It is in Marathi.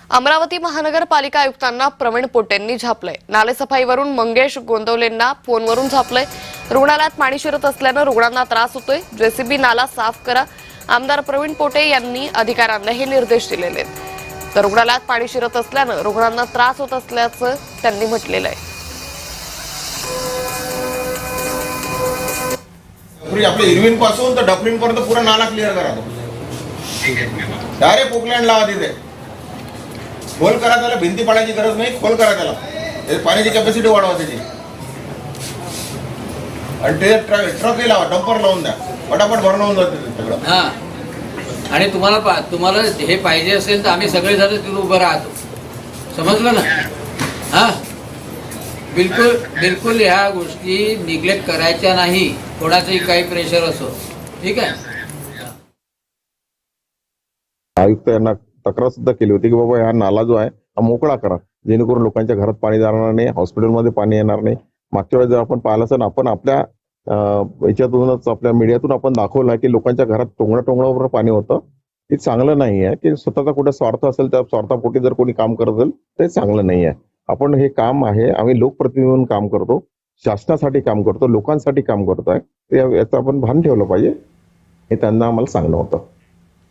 अमरावती महानगरपालिका आयुक्तांना प्रवीण पोटेंनी झापलंय। नालेसफाईवरून मंगेश गोंदवलेंना फोनवरून झापलंय। रुग्णालयात पाणी शिरत असल्यानं रुग्णांना त्रास होतोय। जेसीबी नाला साफ करा। आमदार प्रवीण पोटे यांनी अधिकाऱ्यांना हे निर्देश दिलेले आहेत। तर रुग्णालयात पाणी शिरत असल्यानं रुग्णांना त्रास होत असल्याचं त्यांनी म्हटलेलं आहे। आपल्या इरविन पासून तर डफलिन पर्यंत पूरा नाला क्लिअर करा। डायरेक्ट पोकलँड लावा तिथे, खोल करा त्याला, भिंती पाडायची गरज नाही, खोल करा त्याला, पाण्याची कॅपॅसिटी वाढवा त्याची, आणि ते ट्रकही लावा, डंपर लावून द्या, पटापट भरणं होऊन जाते सगळं। हा, आणि तुम्हाला हे पाहिजे असेल तर आम्ही सगळे जण तिथे उभं राहतो, समजलं ना? हा, बिलकुल ह्या गोष्टी निग्लेक्ट करायच्या नाही, कोणाचंही काही प्रेशर असो, ठीक आहे? आयुक्त यांना तक्रार सुद्धा केली होती की बाबा हा नाला जो आहे हा मोकळा करा, जेणेकरून लोकांच्या घरात पाणी जाणार नाही, हॉस्पिटलमध्ये पाणी येणार नाही। मागच्या वेळेस जर आपण पाहिलं असेल, आपण आपल्या याच्यातूनच, आपल्या मीडियातून आपण दाखवलं की लोकांच्या घरात टोंगणावर पाणी होतं। हे चांगलं नाही आहे की स्वतःचा कुठे स्वार्थ असेल त्या स्वार्थापोटी जर कोणी काम करत असेल ते चांगलं नाही आहे। आपण हे काम आहे, आम्ही लोकप्रतिनिधी म्हणून काम करतो, शासनासाठी काम करतो, लोकांसाठी काम करतोय, याचं आपण भान ठेवलं पाहिजे, हे त्यांना आम्हाला सांगणं होतं।